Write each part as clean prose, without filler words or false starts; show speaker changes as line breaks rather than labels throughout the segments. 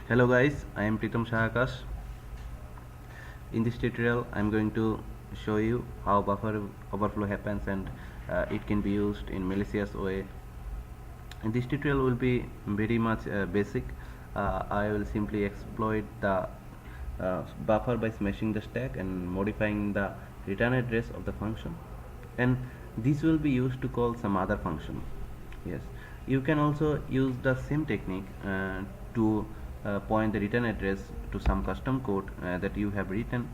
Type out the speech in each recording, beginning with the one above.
Hello guys, I am Pritam Shahakash. In this tutorial, I am going to show you how buffer overflow happens and it can be used in malicious way. And this tutorial will be very much basic. I will simply exploit the buffer by smashing the stack and modifying the return address of the function. And this will be used to call some other function. Yes, you can also use the same technique to point the return address to some custom code that you have written,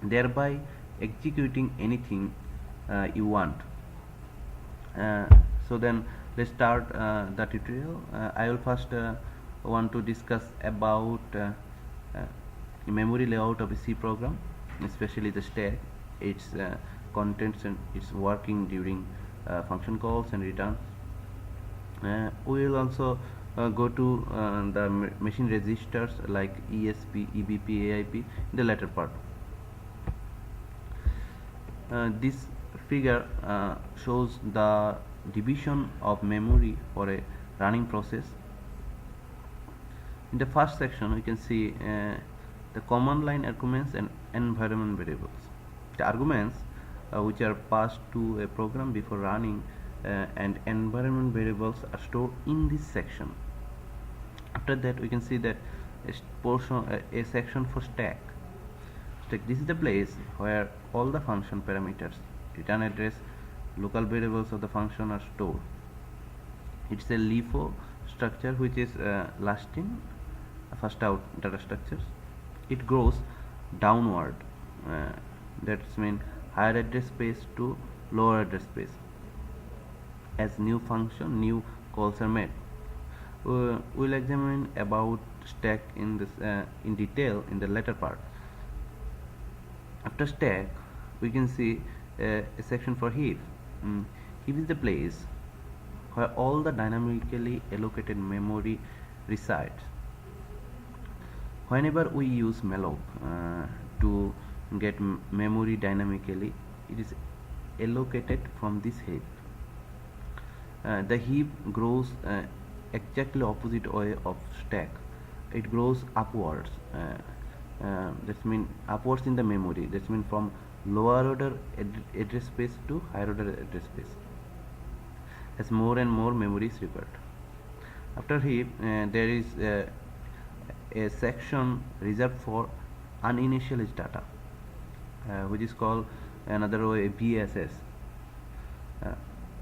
thereby executing anything you want. uh, so then let's start the tutorial. I will first want to discuss about uh, memory layout of a C program, especially the stack, its contents and its working during function calls and return. We will also go to the machine registers like ESP, EBP, AIP in the latter part. This figure shows the division of memory for a running process. In the first section, we can see the command line arguments and environment variables. The arguments which are passed to a program before running and environment variables are stored in this section. After that, we can see that a section for stack. This is the place where all the function parameters, return address, local variables of the function are stored. It's a LIFO structure which is last in first out data structures. It goes downward. That's mean higher address space to lower address space. As new function, new calls are made. We'll examine about stack in this in detail in the later part. After stack, we can see a section for heap. Heap is the place where all the dynamically allocated memory resides. Whenever we use malloc to get memory dynamically, it is allocated from this heap. The heap grows exactly opposite way of stack. It grows upwards. That means upwards in the memory. That means from lower order address space to higher order address space, as more and more memory is required. After heap, there is a section reserved for uninitialized data, which is called another way VSS. Uh,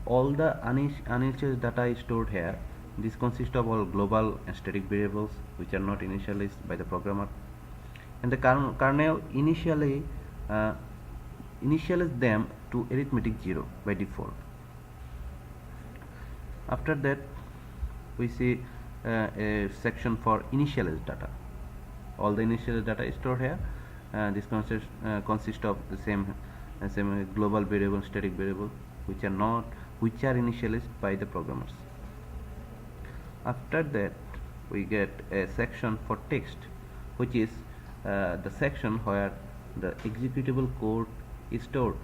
all the uninitialized data is stored here. This consists of all global and static variables which are not initialized by the programmer, and the kernel initially initializes them to arithmetic 0 by default. After that, we see a section for initialized data. All the initialized data is stored here. This consists of the same global variable, static variable, which are initialized by the programmers. After that, we get a section for text, which is the section where the executable code is stored.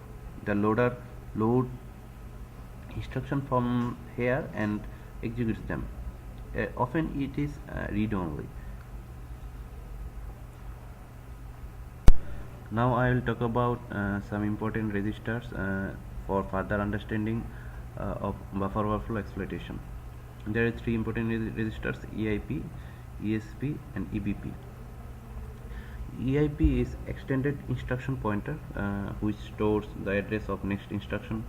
The loader load instruction from here and executes them. Often it is read only. Now I will talk about some important registers for further understanding of buffer overflow exploitation. There are three important registers: EIP, ESP, and EBP. EIP is extended instruction pointer, which stores the address of next instruction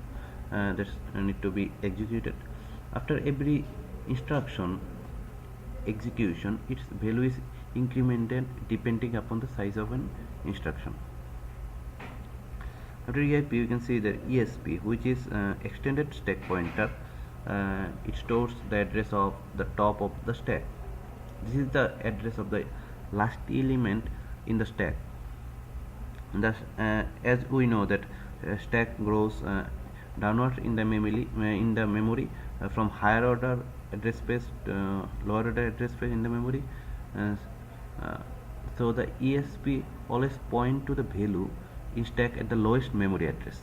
that need to be executed. After every instruction execution, its value is incremented depending upon the size of an instruction. After EIP, you can see the ESP, which is extended stack pointer. It stores the address of the top of the stack. This is the address of the last element in the stack. Thus, as we know that stack grows downward in the memory from higher order address space to lower order address space in the memory. So the ESP always point to the value in stack at the lowest memory address.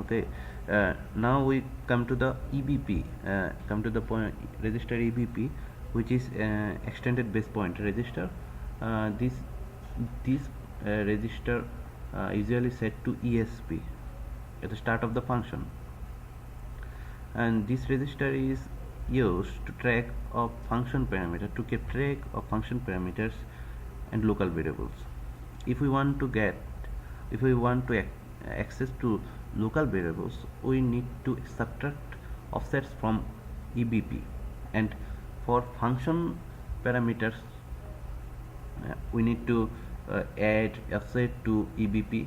Okay. Now we come to the EBP. Come to the point register EBP, which is extended base pointer register. This register usually set to ESP at the start of the function, and this register is used to track of function parameter to keep track of function parameters and local variables. If we want to access to local variables, we need to subtract offsets from EBP, and for function parameters we need to add offset to EBP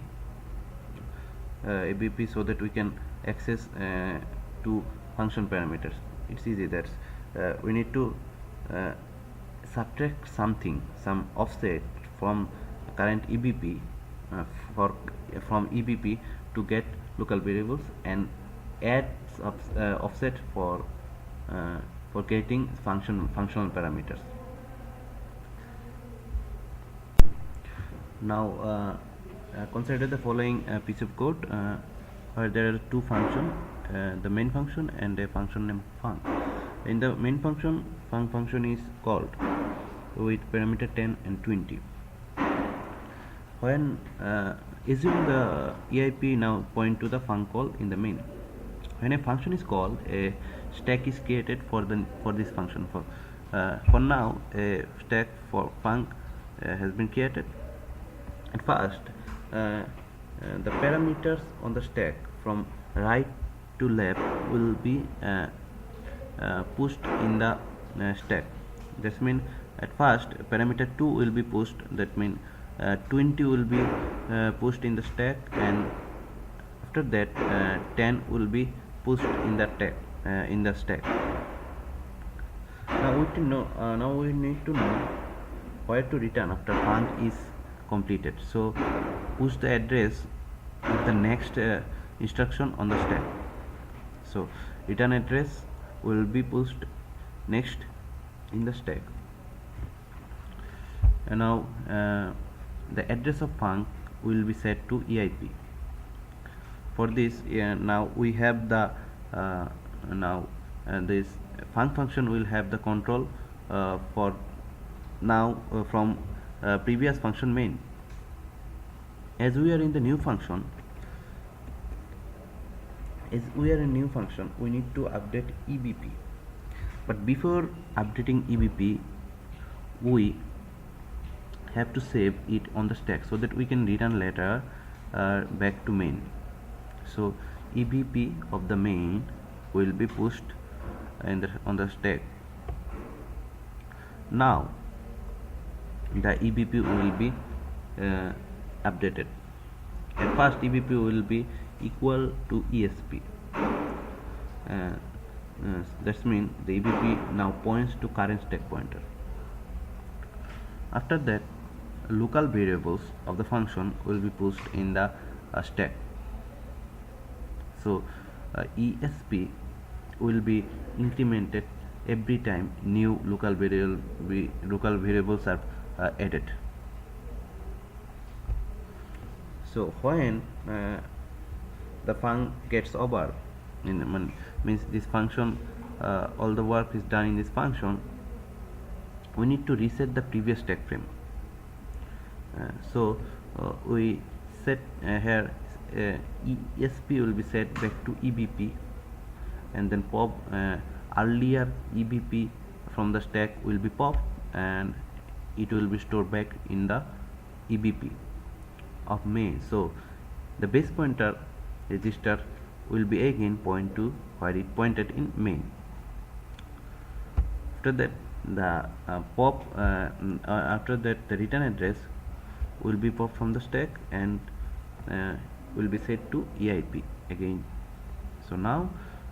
so that we can access to function parameters. It's easy. That's we need to uh, subtract some offset from current EBP for from EBP to get local variables, and add offset for getting functional parameters. Now consider the following piece of code where there are two functions, the main function and a function named func. In the main function, function is called with parameter 10 and 20. When assume the EIP now point to the func call in the main. When a function is called, a stack is created for this function. For now, a stack for func has been created. At first, the parameters on the stack from right to left will be pushed in the stack. That means at first parameter 2 will be pushed. That means 20 will be pushed in the stack, and after that 10 will be pushed in the stack. Now we need to know where to return after func is completed. So push the address of the next instruction on the stack. So return address will be pushed next in the stack. And now the address of func will be set to EIP. For this, now we have the this func function will have the control for now from previous function main. As we are in the new function, we need to update EBP. But before updating EBP, we have to save it on the stack so that we can return later back to main. So EBP of the main will be pushed on the stack. Now the EBP will be updated. At first EBP will be equal to ESP. That means the EBP now points to current stack pointer. After that, local variables of the function will be pushed in the stack. So ESP will be incremented every time new local variables are added. So when the func gets over, means this function, all the work is done in this function, we need to reset the previous stack frame. So we set here ESP will be set back to EBP, and then pop earlier EBP from the stack will be popped, and it will be stored back in the EBP of main. So the base pointer register will be again point to where it pointed in main. After that, the after that the return address will be popped from the stack and will be set to EIP again. So now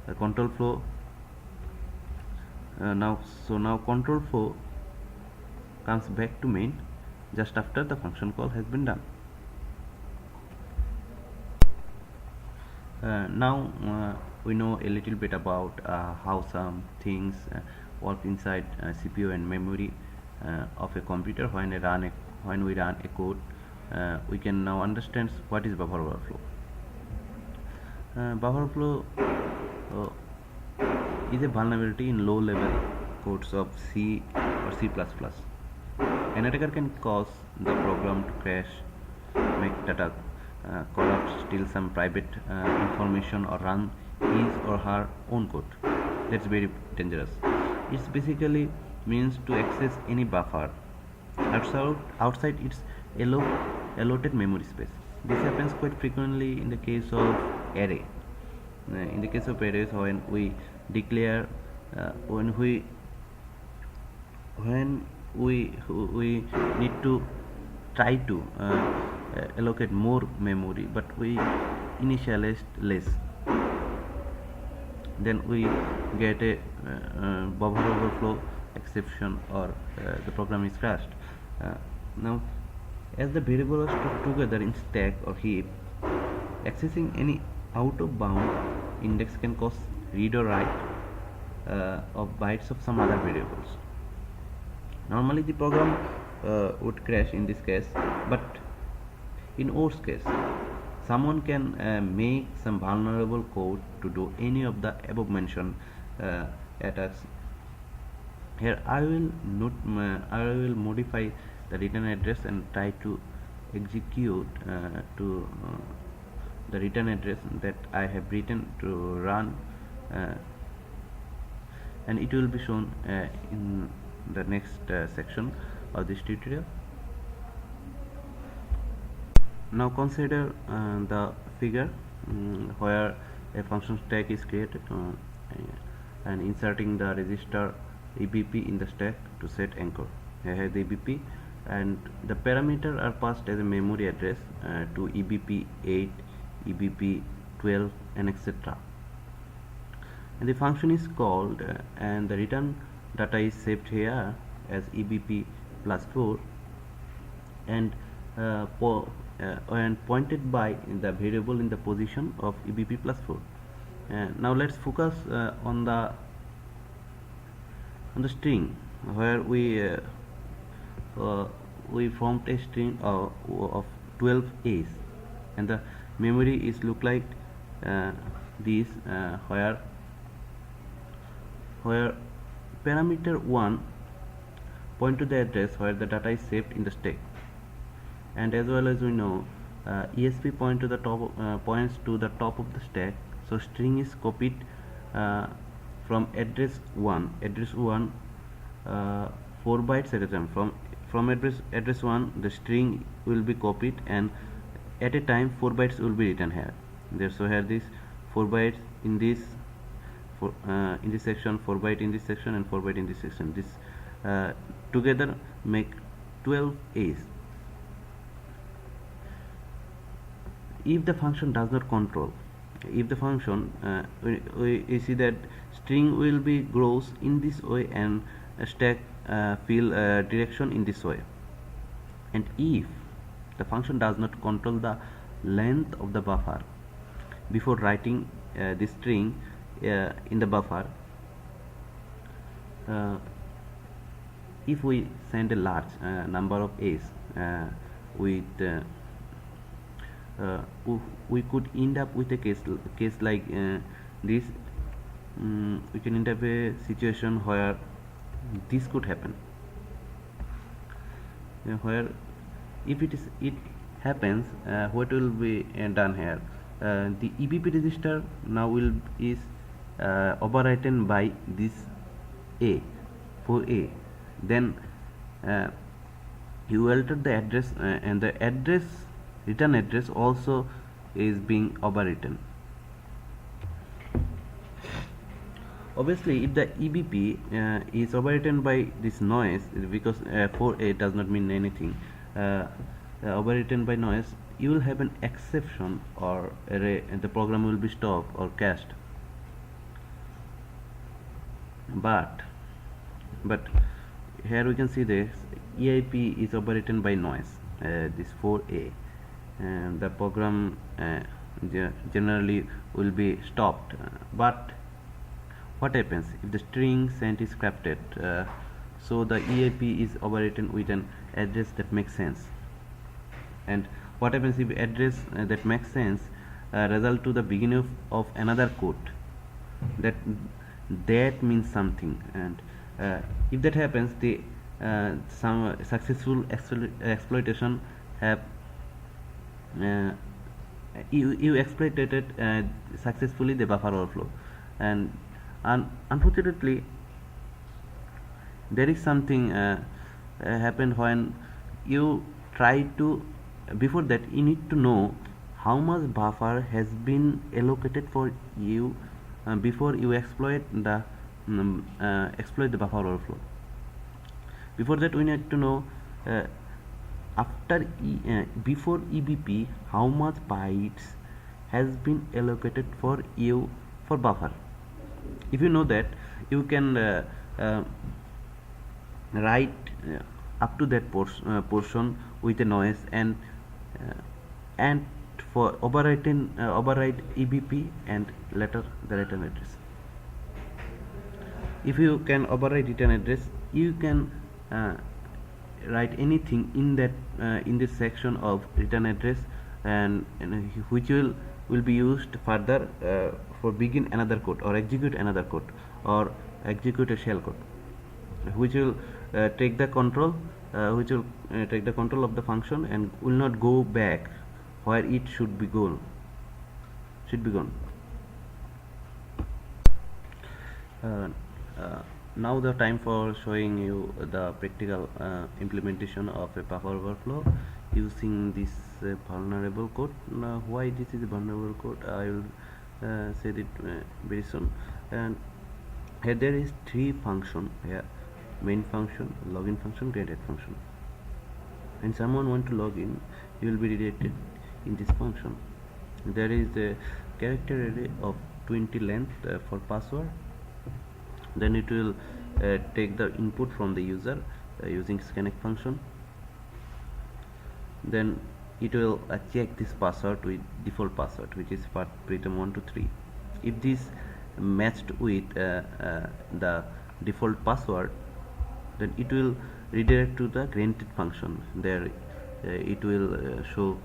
the control flow now control flow comes back to main just after the function call has been done. Now we know a little bit about how some things work inside CPU and memory of a computer. When we run a code, we can now understand what is buffer overflow. Buffer overflow is a vulnerability in low-level codes of C or C++. An attacker can cause the program to crash, make data corrupt, steal some private information, or run his or her own code. That's very dangerous. It's basically means to access any buffer outside its allotted memory space. This happens quite frequently in the case of array. In the case of arrays, when we declare when we need to try to allocate more memory, but we initialize less, then we get a buffer overflow exception, or the program is crashed. Now, as the variables are stored together in stack or heap, accessing any out of bound index can cause read or write of bytes of some other variables. Normally the program would crash in this case, but in worst case, someone can make some vulnerable code to do any of the above mentioned attacks. Here I will modify the return address and try to execute to the return address that I have written to run, and it will be shown in the next section of this tutorial. Now consider the figure where a function stack is created and inserting the register EBP in the stack to set anchor. Here I have the EBP, and the parameter are passed as a memory address to EBP8, EBP12, and etc. And the function is called and the return data is saved here as EBP plus 4 and pointed by the variable in the position of EBP plus 4. Now let's focus on the string where we formed a string of 12 A's, and the memory is look like this, where parameter 1 point to the address where the data is saved in the stack, and as well as we know ESP points to the top of the stack. So string is copied from address 1 4 bytes at a time. From address 1 the string will be copied, and at a time 4 bytes will be written here. So here this 4 bytes in this section, 4 byte in this section, and 4 byte in this section. This together make 12 A's. If the function does not control, if the function we see that string will be grows in this way and stack fill direction in this way, and if the function does not control the length of the buffer before writing this string in the buffer, if we send a large number of A's we could end up with a case like this. We can end up a situation where this could happen, where if it happens, what will be done here? The EBP register now is overwritten by this A for A. Then you alter the address, and the return address also is being overwritten. Obviously, if the EBP is overwritten by this noise, because 4A does not mean anything, overwritten by noise, you will have an exception, or array, and the program will be stopped or cached. But here we can see this EIP is overwritten by noise, this 4A, and the program generally will be stopped. But what happens if the string sent is corrupted? So the EIP is overwritten with an address that makes sense. And what happens if address that makes sense result to the beginning of another code? That means something, and If that happens, the some successful exploitation have uh, you exploited successfully the buffer overflow, and unfortunately there is something happened when you try to, before that you need to know how much buffer has been allocated for you before you exploit the buffer overflow. Before that we need to know uh, before EBP how much bytes has been allocated for you for buffer. If you know that, you can uh, write up to that portion with a noise, uh, and for overwrite EBP and later the return address. If you can overwrite return address, you can uh, write anything in that in this section of return address, and which will be used further for begin another code or execute another code or execute a shell code, which will take the control take the control of the function and will not go back where it should be gone. uh, uh, Now the time for showing you the practical implementation of a buffer overflow using this vulnerable code. Now, why this is a vulnerable code, I will say it very soon. And here there is three function here: main function, login function, create function. And someone want to log in, you will be redirected in this function. There is a character array of 20 length for password. Then it will take the input from the user using scanf function. Then it will check this password with default password, which is pritam123. If this matched with the default password, then it will redirect to the granted function. There it will show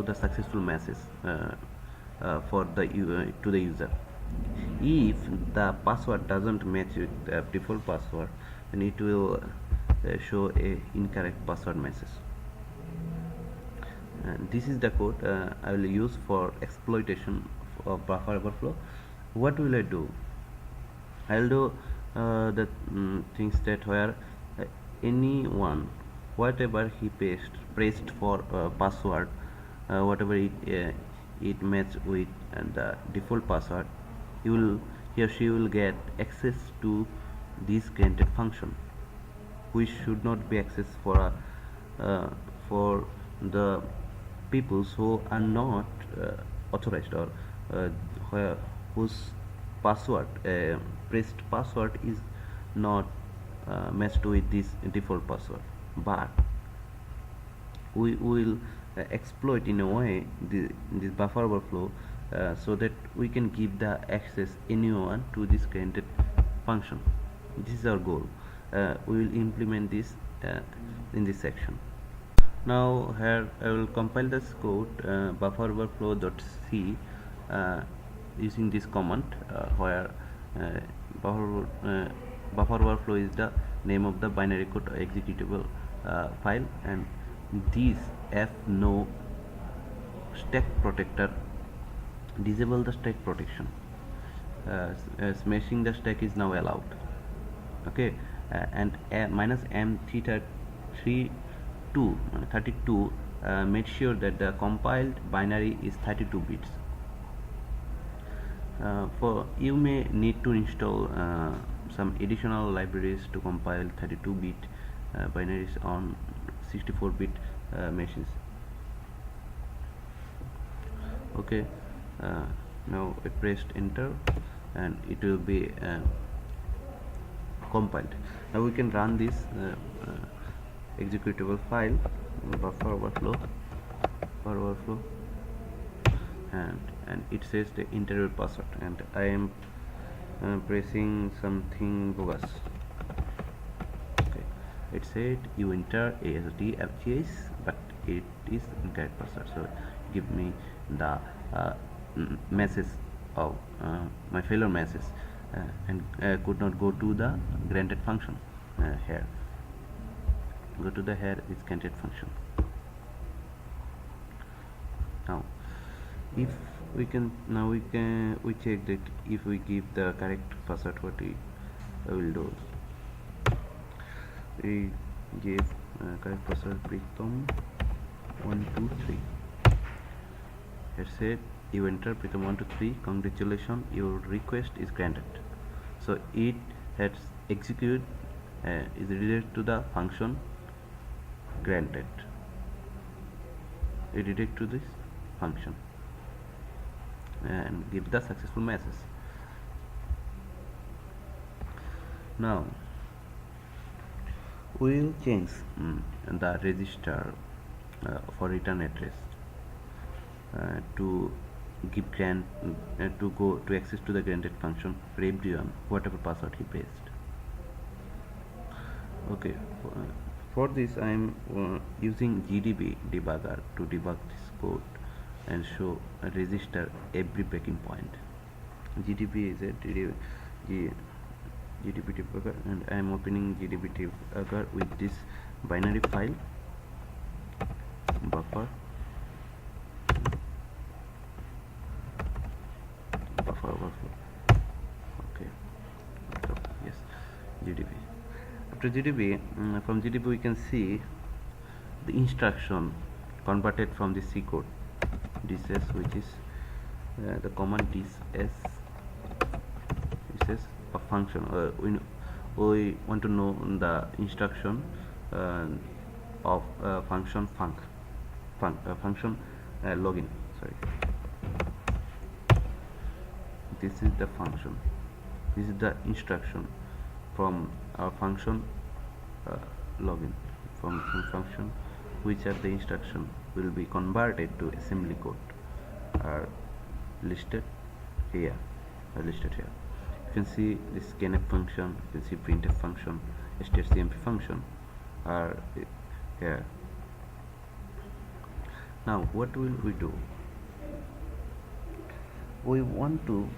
the successful message for the to the user. If the password doesn't match with the default password, then it will show a incorrect password message. And this is the code I will use for exploitation of buffer overflow. What will I do? I'll do the things that where anyone, whatever he pressed for password, whatever it match with the default password, he or she will get access to this granted function, which should not be accessed for the people who are not authorized, or whose password pressed password is not matched with this default password. But we will exploit in a way this buffer overflow so that we can give the access anyone to this granted function. This is our goal. We will implement this in this section. Now here I will compile this code buffer overflow.c using this command where buffer overflow is the name of the binary code executable file, and this no stack protector disable the stack protection. Smashing the stack is now allowed. Okay, and minus m theta 32 make sure that the compiled binary is 32 bits. For you may need to install some additional libraries to compile 32-bit binaries on 64-bit machines. Okay, now I pressed enter and it will be compiled. Now we can run this executable file buffer overflow, and it says the enter password, and I am pressing something bogus. Okay, it said you enter ASD FGS, but it is incorrect password, so give me the message of my failure message. and could not go to the granted function. Here go to the here is granted function. Now if we check that if we give the correct password, what we will do, we give correct password Pritam 123. It said you enter Pritam 123, congratulations, your request is granted. So it has execute is related to the function granted. It redirect to this function and give the successful message. Now we will change the register for return address to give grant to go to access to the granted function for everyone whatever password he pressed. Okay, for this I am using GDB debugger to debug this code and show a register every breaking point. GDB is a GDB debugger, and I am opening GDB debugger with this binary file buffer overflow. Okay, so yes, GDB. After GDB, from GDB we can see the instruction converted from the C code ds, which is the command ds. This is a function. We want to know the instruction of function function login. Sorry, this is the function. This is the instruction from our function login. From function, which are the instruction will be converted to assembly code are listed here. You can see this scanf function, you can see printf function, strcmp function are here. Now what will we do? We want to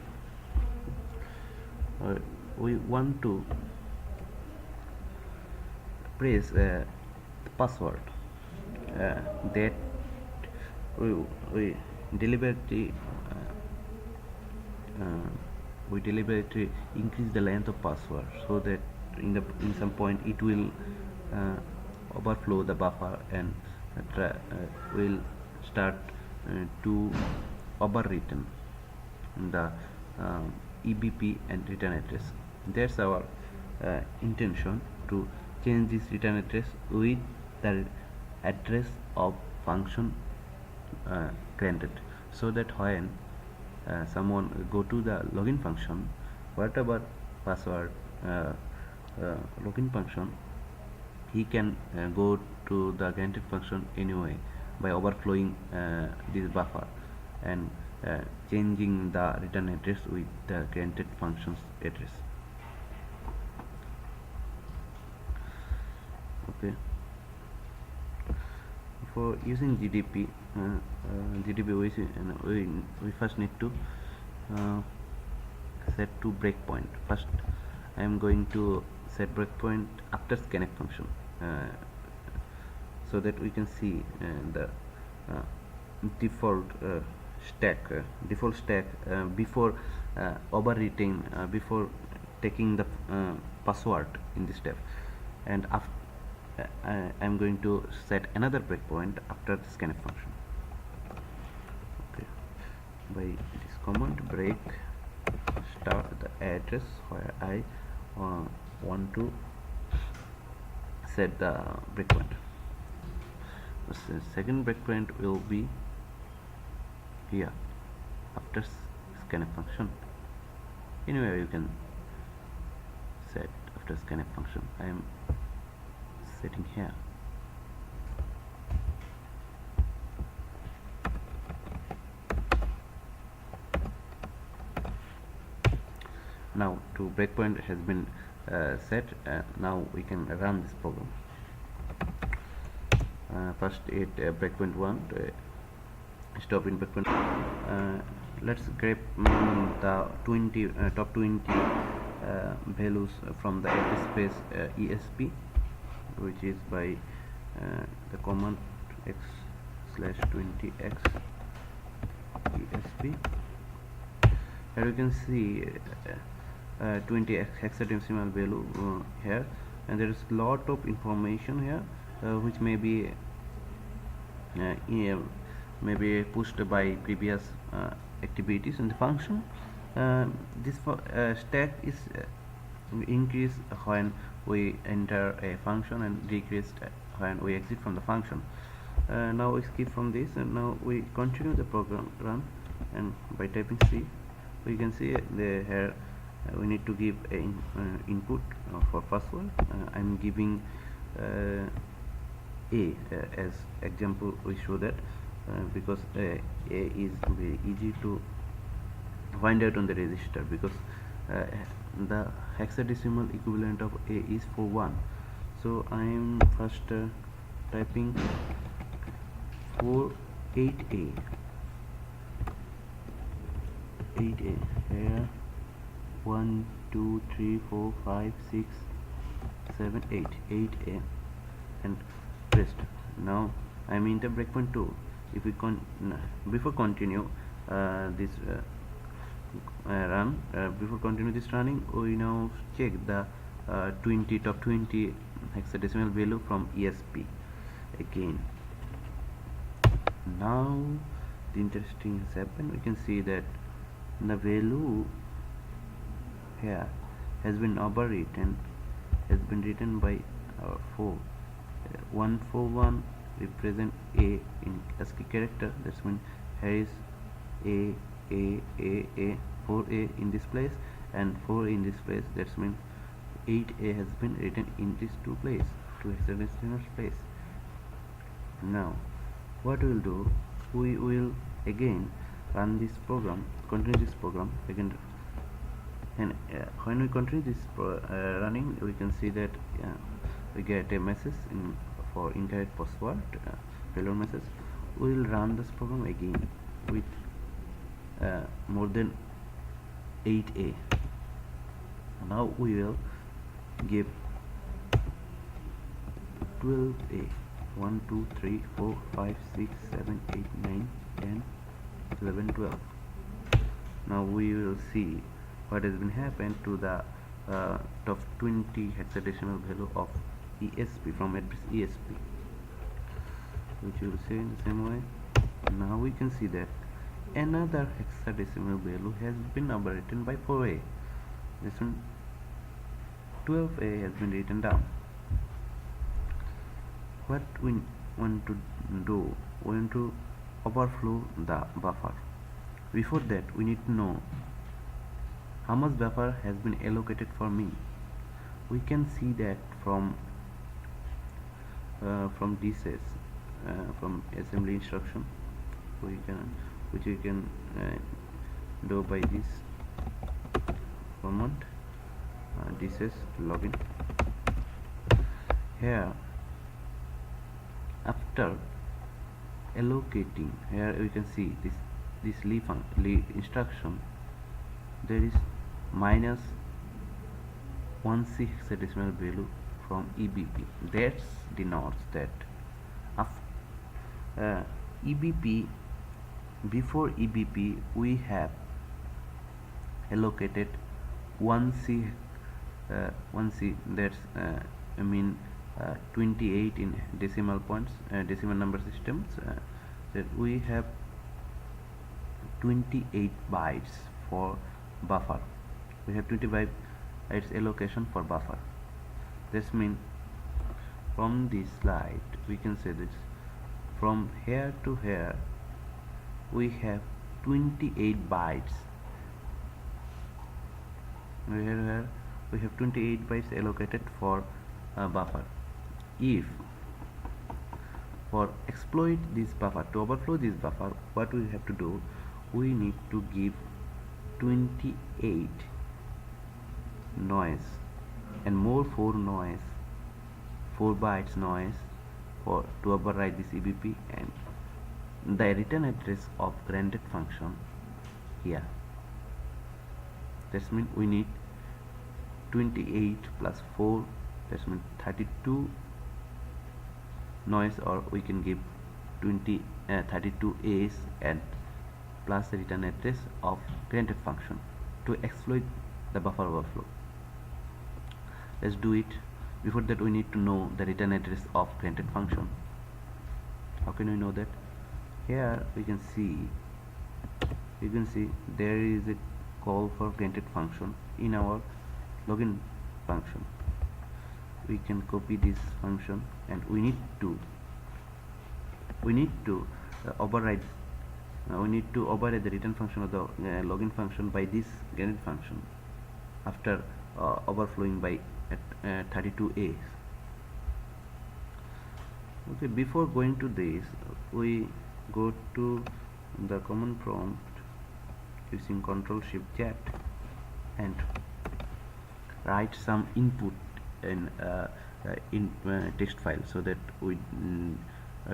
press the password that we deliberately increase the length of password so that in some point it will overflow the buffer and will start to overwritten the EBP and return address. That's our intention, to change this return address with the address of function granted, so that when someone go to the login function, whatever password login function, he can go to the granted function anyway by overflowing this buffer and changing the return address with the granted function's address. Okay, for using GDB we first need to set two breakpoint. First I am going to set breakpoint after scanf function so that we can see the default stack before overwriting, before taking the password in this step, and after I am going to set another breakpoint after the scanf function. Okay, by this command break start the address where I want to set the breakpoint. The second breakpoint will be here after scanf function. Anywhere you can set after scanf function. I am setting here. Now to breakpoint has been set. Now we can run this program. First it breakpoint 1 to stop in breakpoint. let's grab the 20 top 20 values from the address space ESP, which is by the command x/20x ESP. Here you can see 20 hexadecimal value here, and there is lot of information here which may be pushed by previous activities in the function. This stack is increased when we enter a function and decreased when we exit from the function. Now we skip from this, and now we continue the program run, and by typing C we can see here we need to give a input for password. I'm giving A as example. We show that because A is very easy to find out on the register, because the hexadecimal equivalent of A is 41. So I am first typing 8A. 8A here, 1 2 3 4 5 6 7 8, 8A, and rest. Now I am in the breakpoint 2. If we before continue this run, before continue this running, we now check the top 20 hexadecimal value from ESP again. Now the interesting has happened. We can see that the value here has been overwritten, has been written by 4. 141 represent A in ASCII character. That's mean here is A, 4A in this place and 4 in this place. That's mean 8A has been written in these two hexadecimal place. Now what we will do, we will again run this program, continue this program again, and when we continue this running, we can see that we get a message for incorrect password, failure message. We will run this program again with more than 8A. Now we will give 12A. 1 2 3 4 5 6 7 8 9 10 11 12. Now we will see what has been happened to the top 20 hexadecimal value of ESP from address ESP, which you will see in the same way. Now we can see that another hexadecimal value has been overwritten by 4A. This one 12A has been written down. What we want to do, we want to overflow the buffer. Before that, we need to know how much buffer has been allocated for me. We can see that from this from assembly instruction, which we can do by this command. This is login. Here, after allocating, here we can see this leave instruction, there is minus 1C hexadecimal value from EBP. That denotes that EBP, before EBP we have allocated 1C, that's I mean 28 in decimal points, decimal number systems, that we have 28 bytes for buffer. We have 25 bytes allocation for buffer. This means from this slide we can say this, from here to here we have 28 bytes. Here we have 28 bytes allocated for buffer. If for exploit this buffer, to overflow this buffer, what we have to do, we need to give 28 noise and more 4 bytes noise for to override this EBP, and the return address of granted function here. That means we need 28 plus 4, that means 32 noise, or we can give 32 A's and plus the return address of granted function to exploit the buffer overflow. Let's do it. Before that, we need to know the return address of granted function. How can we know that? Here we can see, there is a call for granted function in our login function. We can copy this function, and we need to override the return function of the login function by this granted function after overflowing by 32 A's. Okay, before going to this, we go to the command prompt using Ctrl+Shift+Z and write some input in text file, so that we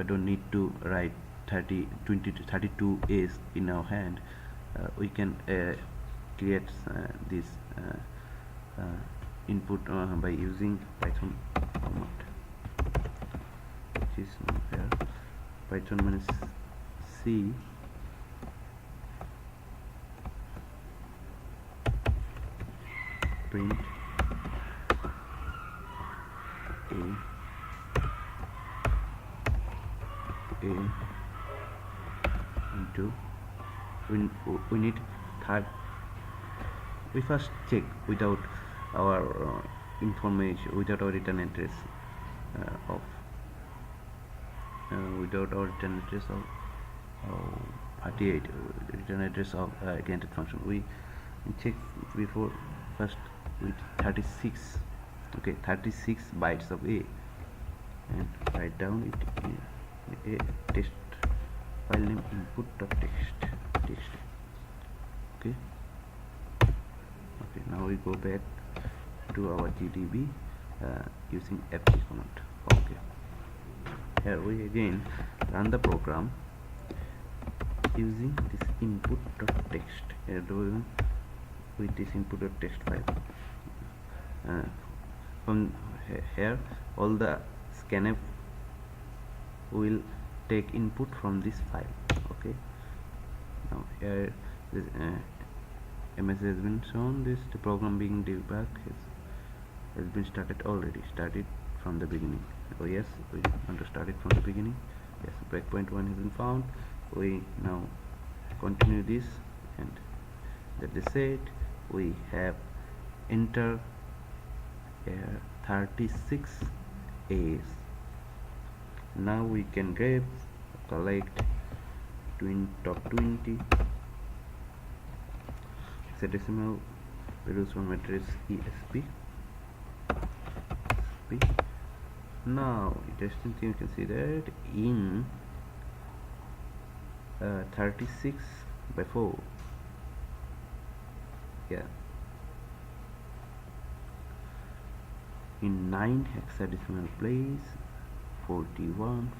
don't need to write 20 to 32 A's in our hand. We can create this input by using Python command, which is here Python minus C print A into we need third. We first check without our information, without our return address of 38 return address of granted function. We check before first with 36. Okay, 36 bytes of A, and write down it in a test file name input.txt. Okay, now we go back to our GDB using fg command. Okay, here we again run the program using this input.txt with this input.txt file. From here, all the scanf will take input from this file. Okay, now here this a message has been shown. The program being debugged has been started from the beginning. Oh yes, we want to start it from the beginning. Yes, breakpoint 1 has been found. We now continue this, and that is it. We have enter 36 A's. Now we can collect top 20 hexadecimal values from address ESP. Now interesting thing, you can see that in 36 by 4, yeah, in 9 hexadecimal place 41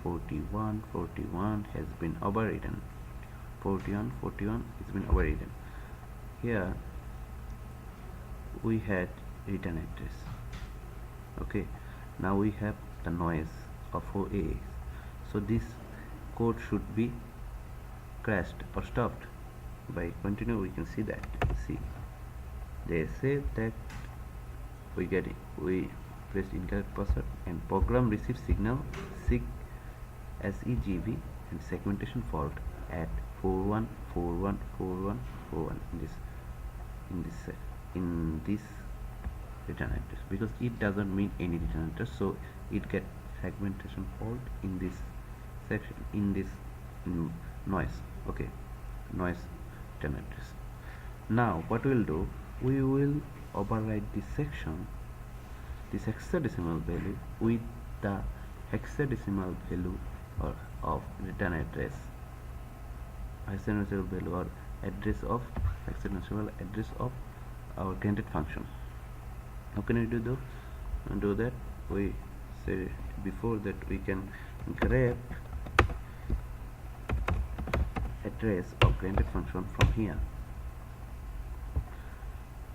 has been overwritten. 41 has been overwritten. Here we had return address. Okay, now we have the noise of 4 A's. So this code should be crashed or stopped. By continue, we can see that. See, they say that we press incorrect password, and program receives signal SEGV and segmentation fault at 41414141 in this return address, because it doesn't mean any return address, so it get segmentation fault in this section, in this noise. Okay, noise return address. Now what we'll do, we will override this section, this hexadecimal value, with the hexadecimal value of return address, hexadecimal value or hexadecimal address of our granted function. How can we do that? We say before that we can grab address of granted function from here.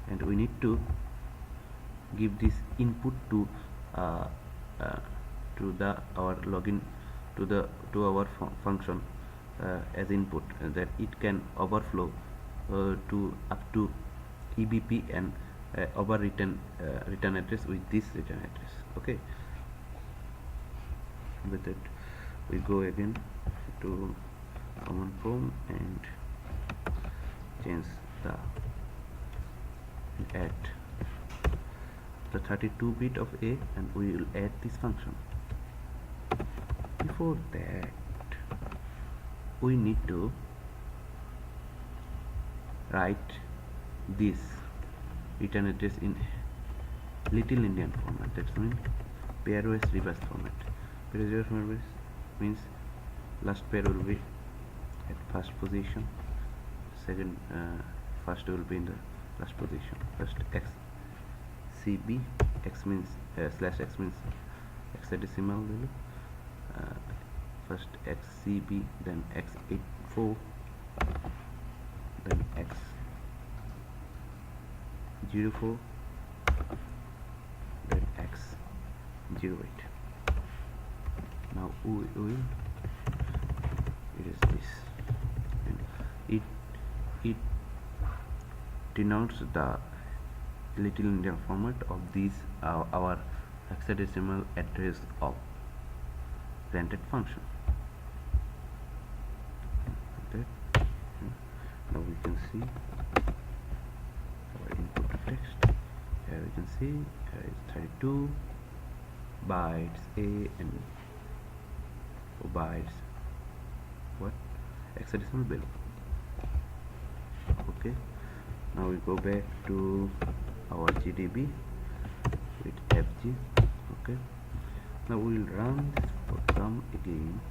and we need to give this input to uh, uh, the our login to our function as input, that it can overflow to up to EBP and overwritten return address with this return address. Okay, with it we go again to command prompt and change the add the 32-bit of A, and we will add this function. Before that, we need to write this return address in Little Indian format. That's mean pairwise reverse format. Pairwise reverse format means last pair will be at first position, second first will be in the last position. First XCB, X means slash X means hexadecimal value. First XCB, then X84, then X04, then X08. Now we will erase this, and it denotes the Little Indian format of these our hexadecimal address of granted function. Okay. Now we can see our input text. Here we can see here is 32 bytes A and bytes what hexadecimal value. Okay, now we go back to our GDB with FG. Okay, now we will run this program again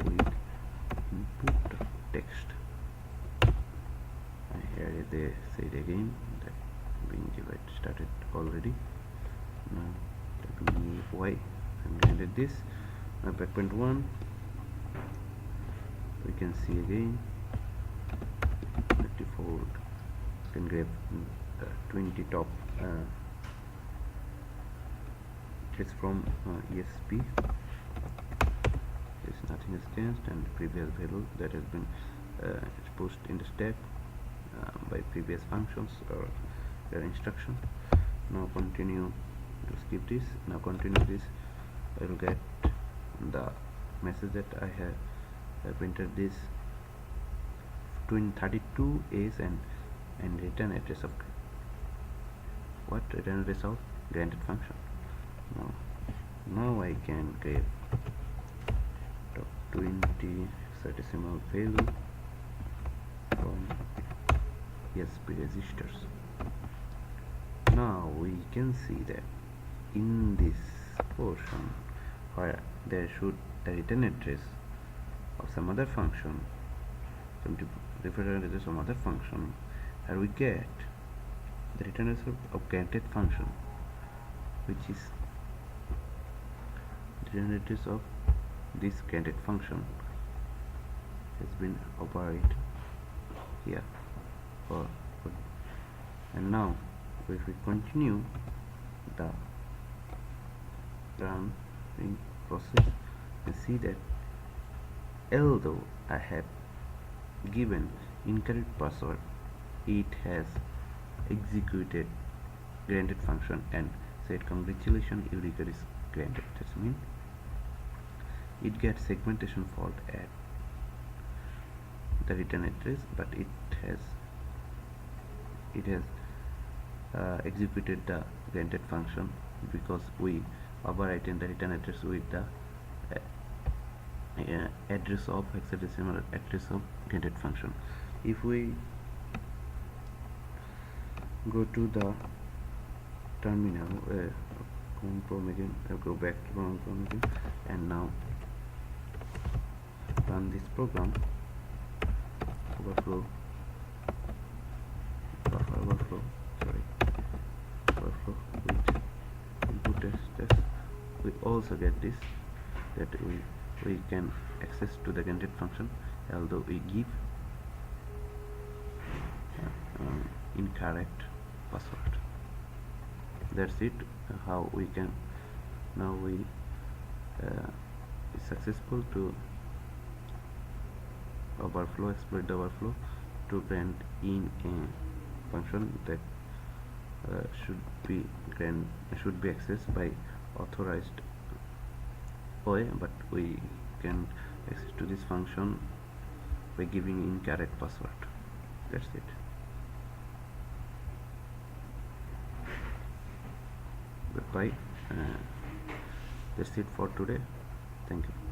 with input text, and here they say it again that being divide started already. Now y and rendered this. Now breakpoint 1, we can see again 34, can grab 20 top it's from ESP. Nothing has changed, and the previous value that has been pushed in the stack by previous functions or their instruction. Now continue to skip this. Now continue this. I will get the message that I have printed this between 32 A's and return address of what return address of granted function. Now I can get top 20 hexadecimal value from ESP registers. Now we can see that in this portion where there should a return address of some other function, some reference address of some other function, and we get the return address of granted function, which is the return address of this granted function has been operated here. And now if we continue the running process, you see that although I have given incorrect password, it has executed granted function and said congratulations, your record is granted. That means it gets segmentation fault at the return address, but it has executed the granted function because we overwritten the return address with the address of hexadecimal address of granted function. If we go to the terminal, command prompt again, go back to command prompt again, and now run this program, overflow with input test. We also get this, that we can access to the granted function, although we give incorrect password. That's it. How we can now we is successful to exploit the overflow to grant in a function that should be accessed by authorized way, but we can access to this function by giving incorrect password. That's it. Goodbye. That's it for today. Thank you.